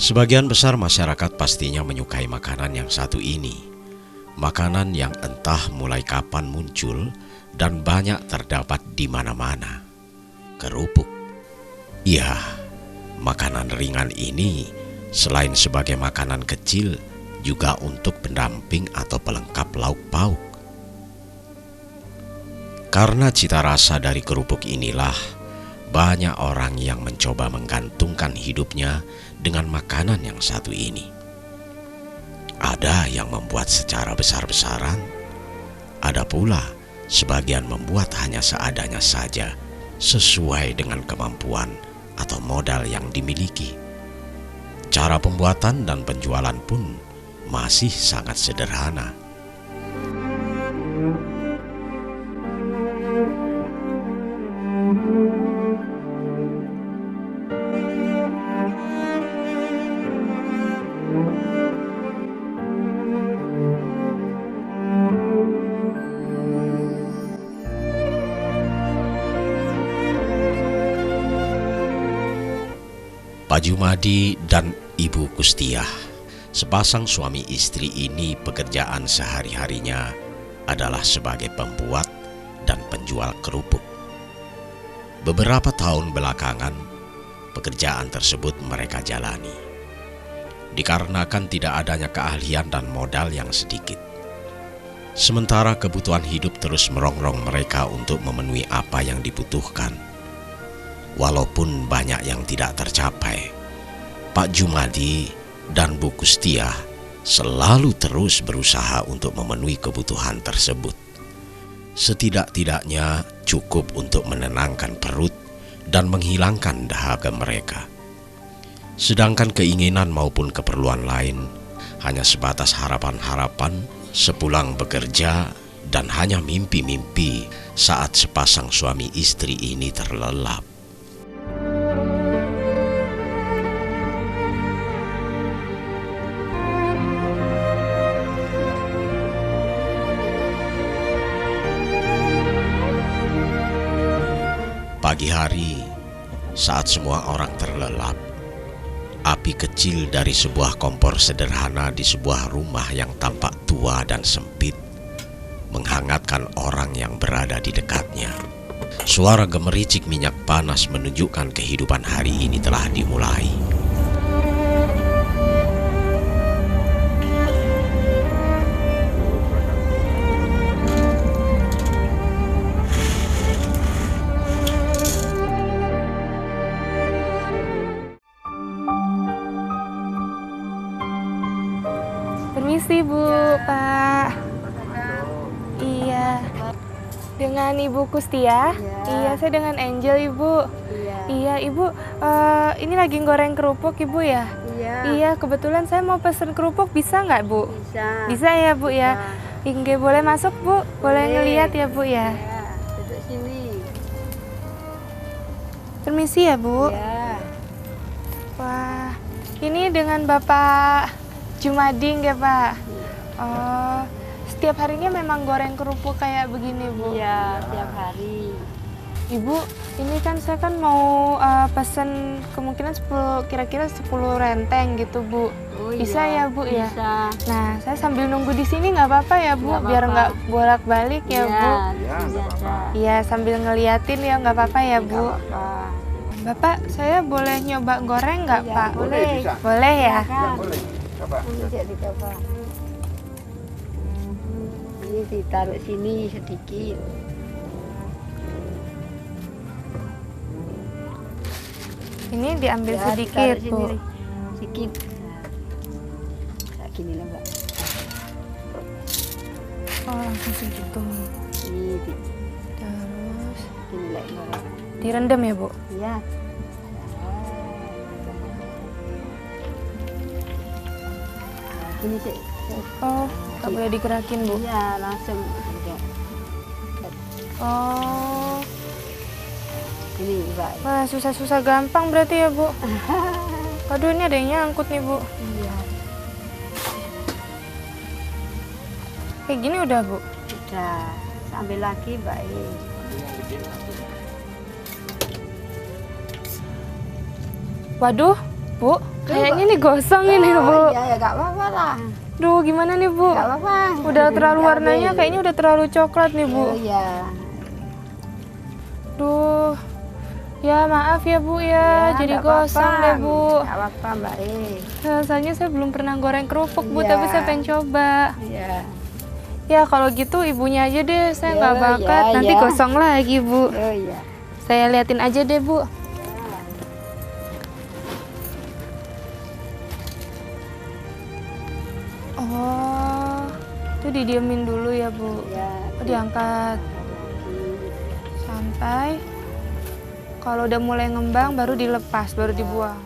Sebagian besar masyarakat pastinya menyukai makanan yang satu ini. Makanan yang entah mulai kapan muncul dan banyak terdapat di mana-mana. Kerupuk. Ya, makanan ringan ini selain sebagai makanan kecil juga untuk pendamping atau pelengkap lauk pauk. Karena cita rasa dari kerupuk inilah banyak orang yang mencoba menggantungkan hidupnya dengan makanan yang satu ini. Ada yang membuat secara besar-besaran, ada pula sebagian membuat hanya seadanya saja, sesuai dengan kemampuan atau modal yang dimiliki. Cara pembuatan dan penjualan pun masih sangat sederhana. Pak Jumadi dan Ibu Kustiah, sepasang suami istri ini pekerjaan sehari-harinya adalah sebagai pembuat dan penjual kerupuk. Beberapa tahun belakangan, pekerjaan tersebut mereka jalani. Dikarenakan tidak adanya keahlian dan modal yang sedikit. Sementara kebutuhan hidup terus merongrong mereka untuk memenuhi apa yang dibutuhkan. Walaupun banyak yang tidak tercapai, Pak Jumadi dan Bu Kustiah selalu terus berusaha untuk memenuhi kebutuhan tersebut. Setidak-tidaknya cukup untuk menenangkan perut dan menghilangkan dahaga mereka. Sedangkan keinginan maupun keperluan lain hanya sebatas harapan-harapan sepulang bekerja dan hanya mimpi-mimpi saat sepasang suami istri ini terlelap. Pagi hari, saat semua orang terlelap, api kecil dari sebuah kompor sederhana di sebuah rumah yang tampak tua dan sempit menghangatkan orang yang berada di dekatnya. Suara gemericik minyak panas menunjukkan kehidupan hari ini telah dimulai. Permisi Bu, Pak. Iya. Dengan Ibu Kustiah? Iya, saya dengan Angel, Ibu. Iya, Ibu. Ini lagi goreng kerupuk, Ibu ya? Iya, kebetulan saya mau pesen kerupuk, bisa nggak, Bu? Bisa ya, Bu ya? Inge, boleh masuk, Bu? Boleh ngeliat ya, Bu ya? Duduk sini. Permisi ya, Bu. Ya. Wah, ini dengan Bapak Jumadi ya, Pak? Oh, setiap harinya memang goreng kerupuk kayak begini, Bu? Iya, tiap hari. Ibu, ini kan saya kan mau pesen kemungkinan kira-kira 10 renteng gitu, Bu. Oh, Bisa ya, Bu ya? Bisa. Nah, saya sambil nunggu di sini nggak apa-apa ya, Bu? Nggak Biar apa-apa. nggak bolak-balik ya, Bu? Iya, biasa. Iya, sambil ngeliatin ya, nggak apa-apa ya, Bu? Nggak apa-apa. Bapak, saya boleh nyoba goreng nggak, Iya, Pak? boleh. Bisa. Boleh ya? Kan? Boleh. Coba. Ini jadi apa? Ini ditaruh sini sedikit. Ini diambil Ya, sedikit, ditaruh Bu. sini, sedikit. Kayak gini lah, Mbak. Oh, langsung segitu. Ini Terus gini lah, Mbak. direndam ya, Bu? Iya. Ini sih. Oh, nggak boleh digerakin, Bu? Iya, langsung. Aja. Oh, Ini, Mbak. wah susah-susah gampang berarti ya, Bu? Aduh, ini ada yang nyangkut nih, Bu. Iya. Kayak gini udah, Bu? Udah. Ambil lagi, Mbak. Waduh, Bu. Kayaknya nih gosong ini Bu. Iya, ya nggak apa-apa lah. Duh, gimana nih Bu? Nggak apa-apa. Udah terlalu warnanya, kayaknya udah terlalu coklat nih Bu. Iya. Duh, ya maaf ya Bu ya, jadi nggak gosong apa-apa. deh Bu. Nggak apa-apa Mbak E. Soalnya saya belum pernah goreng kerupuk Bu, Iya. tapi saya pengen coba. Iya. Ya kalau gitu ibunya aja deh, saya Ya, nggak bakat, ya, nanti ya. gosong lagi Bu. Oh iya. Saya liatin aja deh Bu. Oh, itu didiemin dulu ya Bu. Iya. Oh, diangkat santai. Kalau udah mulai ngembang baru dilepas, baru dibuang.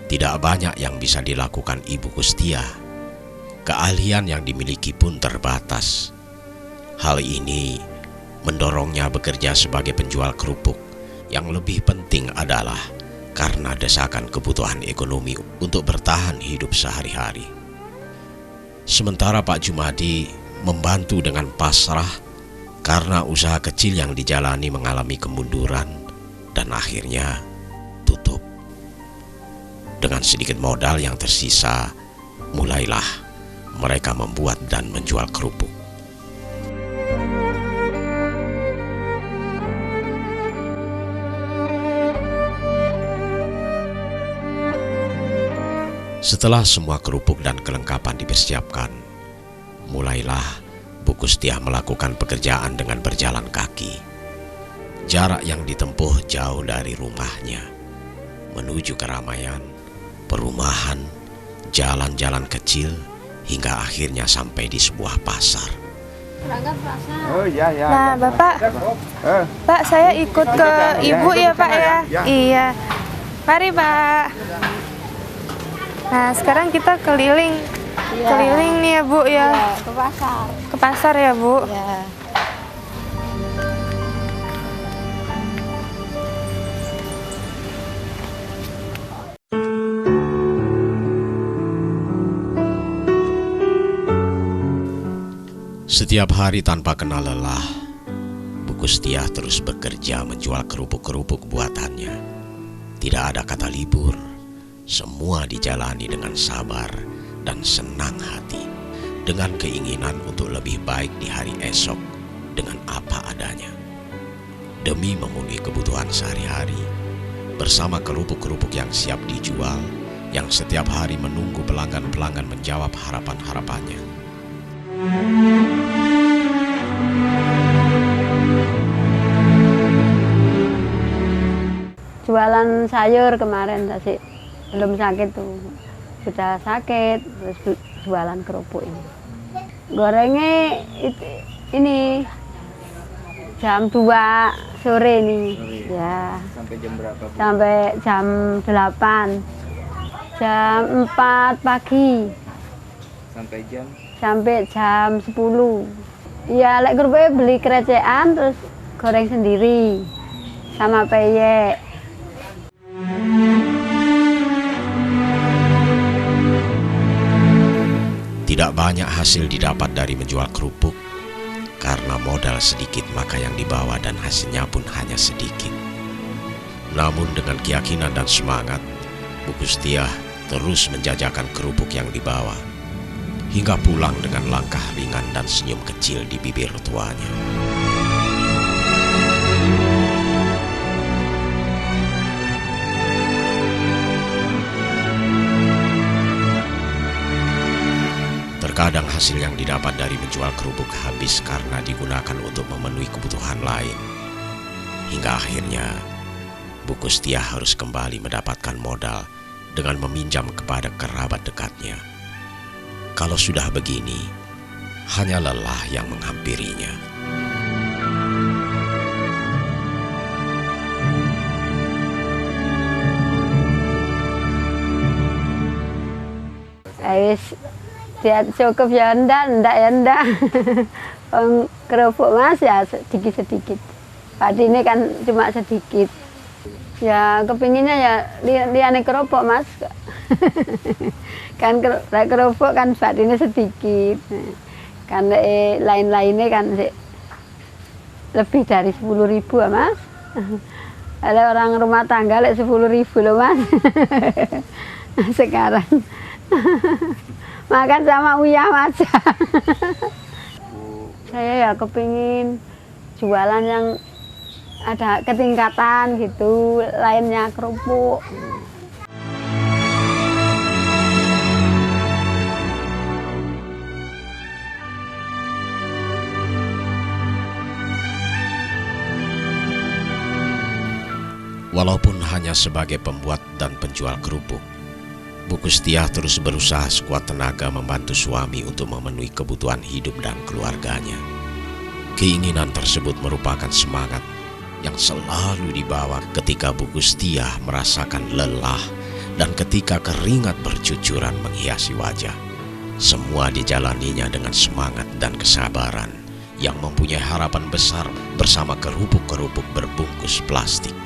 Tidak banyak yang bisa dilakukan Ibu Kustia. Keahlian yang dimiliki pun terbatas. Hal ini mendorongnya bekerja sebagai penjual kerupuk. Yang lebih penting adalah karena desakan kebutuhan ekonomi untuk bertahan hidup sehari-hari. Sementara Pak Jumadi membantu dengan pasrah karena usaha kecil yang dijalani mengalami kemunduran dan akhirnya tutup. Dengan sedikit modal yang tersisa, mulailah mereka membuat dan menjual kerupuk. Setelah semua kerupuk dan kelengkapan dipersiapkan, mulailah Bu Kustia melakukan pekerjaan dengan berjalan kaki. Jarak yang ditempuh jauh dari rumahnya, menuju keramaian, perumahan, jalan-jalan kecil, hingga akhirnya sampai di sebuah pasar. Berangkat pasar. Oh iya ya. Nah Bapak, Pak saya ikut ke Ibu ya Pak ya? Iya. Mari Pak. Nah sekarang kita keliling, Iya. keliling nih ya Bu ya, Iya, ke pasar. ke pasar ya Bu. Iya. Setiap hari tanpa kenal lelah, Bu Kustia terus bekerja menjual kerupuk-kerupuk buatannya. Tidak ada kata libur, semua dijalani dengan sabar dan senang hati, dengan keinginan untuk lebih baik di hari esok dengan apa adanya. Demi memenuhi kebutuhan sehari-hari, bersama kerupuk-kerupuk yang siap dijual, yang setiap hari menunggu pelanggan-pelanggan menjawab harapan-harapannya. Jualan sayur kemarin tadi belum sakit tuh, sudah sakit terus jualan kerupuk ini. Gorengnya ini jam 2 sore ini. Ya. Sampai jam berapa, Bu? Sampai jam 8. Jam 4 pagi Sampai jam? sampai jam 10. Ya, lek kerupuknya beli kerecekan terus goreng sendiri sama peyek. Tidak banyak hasil didapat dari menjual kerupuk. Karena modal sedikit maka yang dibawa dan hasilnya pun hanya sedikit. Namun dengan keyakinan dan semangat, Bu Kustia terus menjajakan kerupuk yang dibawa, hingga pulang dengan langkah ringan dan senyum kecil di bibir tuanya. Terkadang hasil yang didapat dari menjual kerupuk habis karena digunakan untuk memenuhi kebutuhan lain. Hingga akhirnya, Bu Kustia harus kembali mendapatkan modal dengan meminjam kepada kerabat dekatnya. Kalau sudah begini, hanya lelah yang menghampirinya. Dia cukup ya enggak ya enggak. Kerupuk Mas ya sedikit-sedikit. Padi ini kan cuma sedikit. Ya kepinginnya ya liane kerupuk Mas. Kan kerupuk kan batinnya sedikit. Kan lain-lainnya kan lebih dari 10.000 ya Mas. Ada orang rumah tangga 10.000 loh Mas. Sekarang makan sama uyah Mas. Saya ya kepingin jualan yang ada ketingkatan gitu, lainnya kerupuk. Walaupun hanya sebagai pembuat dan penjual kerupuk, Bu Kustiah terus berusaha sekuat tenaga membantu suami untuk memenuhi kebutuhan hidup dan keluarganya. Keinginan tersebut merupakan semangat yang selalu dibawa ketika Bu Kustiah merasakan lelah dan ketika keringat bercucuran menghiasi wajah. Semua dijalaninya dengan semangat dan kesabaran yang mempunyai harapan besar bersama kerupuk-kerupuk berbungkus plastik.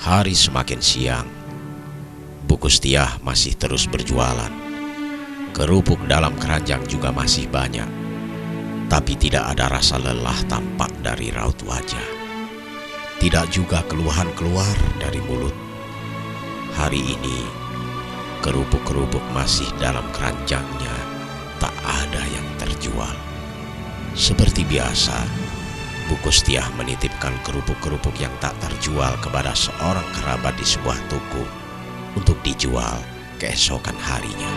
Hari semakin siang, Bu Kustiah masih terus berjualan. Kerupuk dalam keranjang juga masih banyak, tapi tidak ada rasa lelah tampak dari raut wajah. Tidak juga keluhan keluar dari mulut. Hari ini, kerupuk-kerupuk masih dalam keranjangnya, tak ada yang terjual. Seperti biasa, Bu Kustiah menitipkan kerupuk-kerupuk yang tak terjual kepada seorang kerabat di sebuah toko untuk dijual keesokan harinya.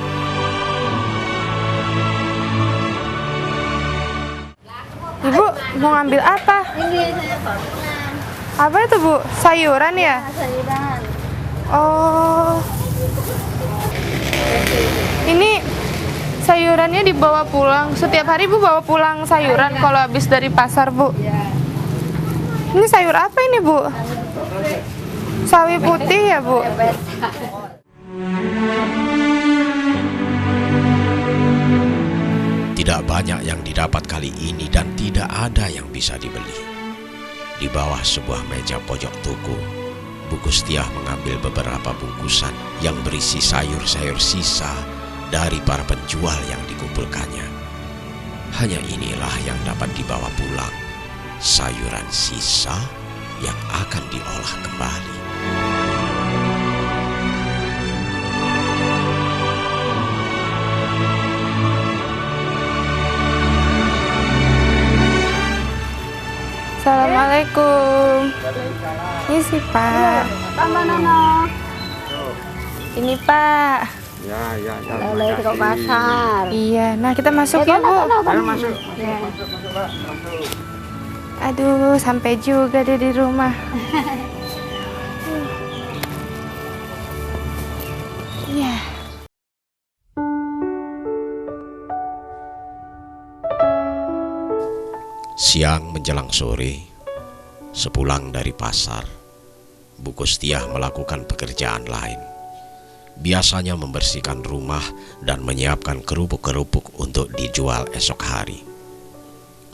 Ibu mau ngambil apa? Ini saya baru. Apa itu Bu? Sayuran ya? Sayuran. Oh. Ini sayurannya dibawa pulang. Setiap hari Bu bawa pulang sayuran kalau habis dari pasar Bu. Ini sayur apa ini Bu? Sawi putih ya Bu? Tidak banyak yang didapat kali ini dan tidak ada yang bisa dibeli. Di bawah sebuah meja pojok toko, Bu Kustiah mengambil beberapa bungkusan yang berisi sayur-sayur sisa dari para penjual yang dikumpulkannya. Hanya inilah yang dapat dibawa pulang, sayuran sisa yang akan diolah kembali. Assalamualaikum. Ini sih Pak. Tambah Nono. Ini Pak. Ya. Lele ke pasar. Iya, nah kita masuk ya Bu. Ayo masuk. Ya. Aduh, sampai juga dia di rumah. Iya. Siang menjelang sore, sepulang dari pasar, Bu Kustiah melakukan pekerjaan lain. Biasanya membersihkan rumah dan menyiapkan kerupuk-kerupuk untuk dijual esok hari.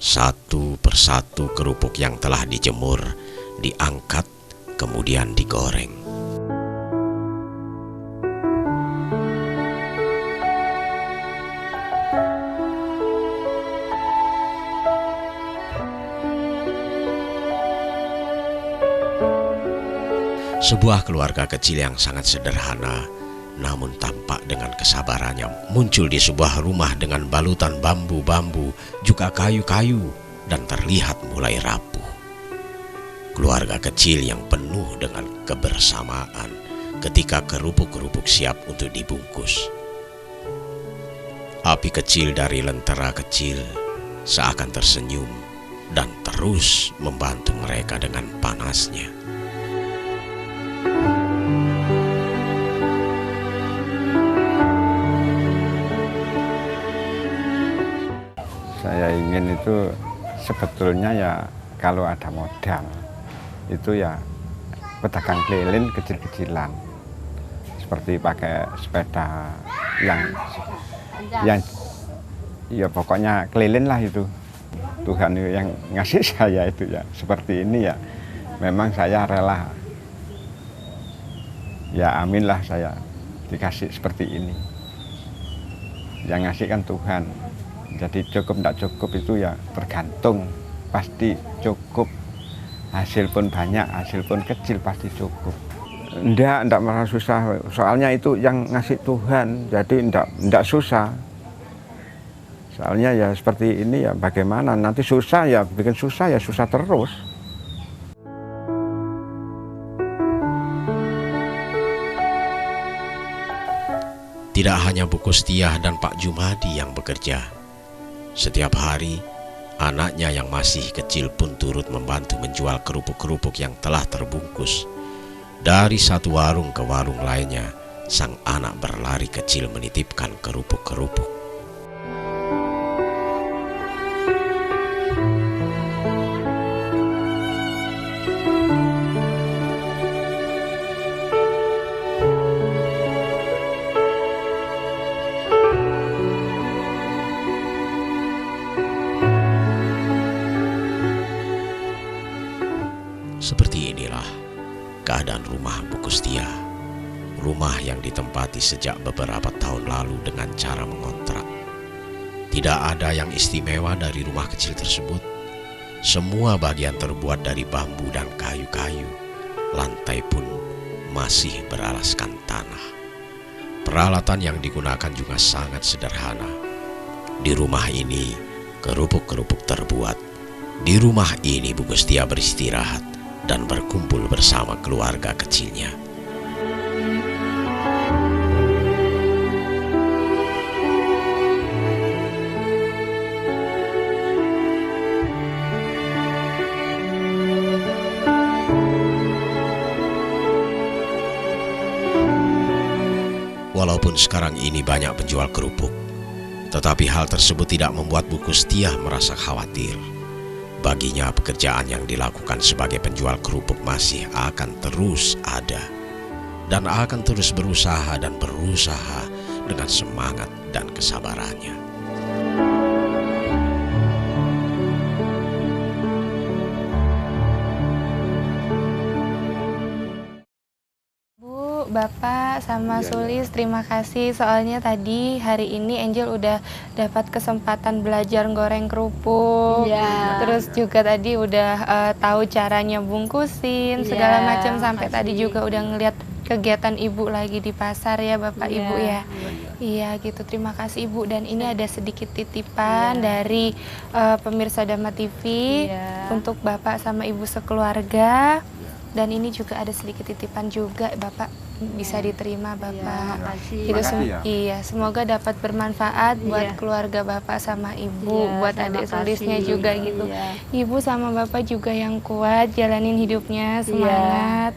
Satu persatu kerupuk yang telah dijemur diangkat, kemudian digoreng. Sebuah keluarga kecil yang sangat sederhana, namun tampak dengan kesabarannya, muncul di sebuah rumah dengan balutan bambu-bambu, juga kayu-kayu, dan terlihat mulai rapuh. Keluarga kecil yang penuh dengan kebersamaan ketika kerupuk-kerupuk siap untuk dibungkus. Api kecil dari lentera kecil seakan tersenyum dan terus membantu mereka dengan panasnya. Saya ingin itu sebetulnya ya kalau ada modal itu ya pedagang keliling kecil-kecilan seperti pakai sepeda yang ya pokoknya keliling lah itu. Tuhan yang ngasih saya itu ya seperti ini ya. Memang saya rela. Ya amin lah saya dikasih seperti ini. Yang ngasih kan Tuhan. Jadi cukup tidak cukup itu ya tergantung. Pasti cukup. Hasil pun banyak, hasil pun kecil pasti cukup. Enggak merasa susah. Soalnya itu yang ngasih Tuhan. Jadi enggak susah. Soalnya ya seperti ini ya bagaimana. Nanti susah ya bikin susah ya susah terus. Tidak hanya Bu Kustiah dan Pak Jumadi yang bekerja. Setiap hari, anaknya yang masih kecil pun turut membantu menjual kerupuk-kerupuk yang telah terbungkus. Dari satu warung ke warung lainnya, sang anak berlari kecil menitipkan kerupuk-kerupuk. Seperti inilah keadaan rumah Bu Kustiah. Rumah yang ditempati sejak beberapa tahun lalu dengan cara mengontrak. Tidak ada yang istimewa dari rumah kecil tersebut. Semua bagian terbuat dari bambu dan kayu-kayu. Lantai pun masih beralaskan tanah. Peralatan yang digunakan juga sangat sederhana. Di rumah ini kerupuk-kerupuk terbuat. Di rumah ini Bu Kustiah beristirahat dan berkumpul bersama keluarga kecilnya. Walaupun sekarang ini banyak penjual kerupuk, tetapi hal tersebut tidak membuat Bu Kustiah merasa khawatir. Baginya pekerjaan yang dilakukan sebagai penjual kerupuk masih akan terus ada dan akan terus berusaha dengan semangat dan kesabarannya. Bapak sama Sulis, terima kasih soalnya tadi hari ini Angel udah dapat kesempatan belajar goreng kerupuk. Terus juga tadi udah tahu caranya bungkusin segala macam sampai tadi juga udah ngeliat kegiatan Ibu lagi di pasar ya Bapak Ibu ya. Iya gitu, terima kasih Ibu. Dan ini ada sedikit titipan dari pemirsa Dhamma TV untuk Bapak sama Ibu sekeluarga. Dan ini juga ada sedikit titipan juga Bapak, bisa diterima Bapak. Gitu, iya, semoga dapat bermanfaat buat keluarga Bapak sama Ibu, buat adik Sulisnya juga gitu. Ibu sama Bapak juga yang kuat jalanin hidupnya, semangat.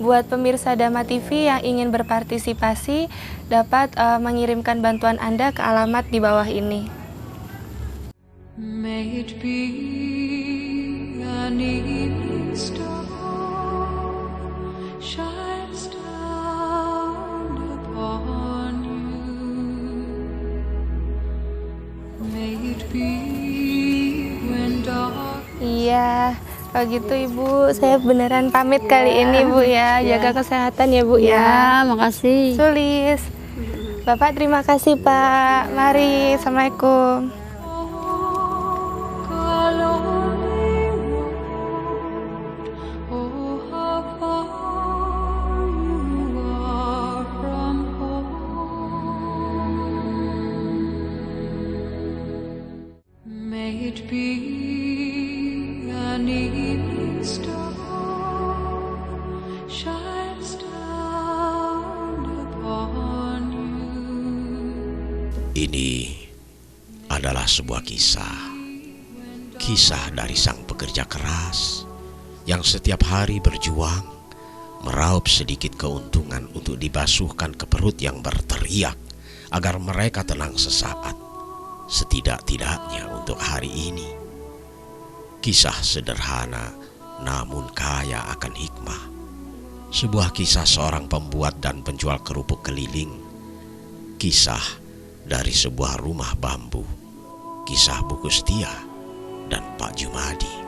Buat pemirsa Dhamma TV yang ingin berpartisipasi dapat mengirimkan bantuan Anda ke alamat di bawah ini. May it be an evening star. Shines down upon you. May it be when dark. Iya, kalau gitu Ibu, saya beneran pamit kali ini Bu ya. Jaga kesehatan ya Bu ya. Makasih. Sulis. Bapak terima kasih Pak. Mari, Assalamualaikum. Ini adalah sebuah kisah dari sang pekerja keras yang setiap hari berjuang meraup sedikit keuntungan untuk dibasuhkan ke perut yang berteriak agar mereka tenang sesaat, setidak-tidaknya untuk hari ini. Kisah sederhana namun kaya akan hikmah. Sebuah kisah seorang pembuat dan penjual kerupuk keliling. Kisah dari sebuah rumah bambu. Kisah Bu Kustia dan Pak Jumadi.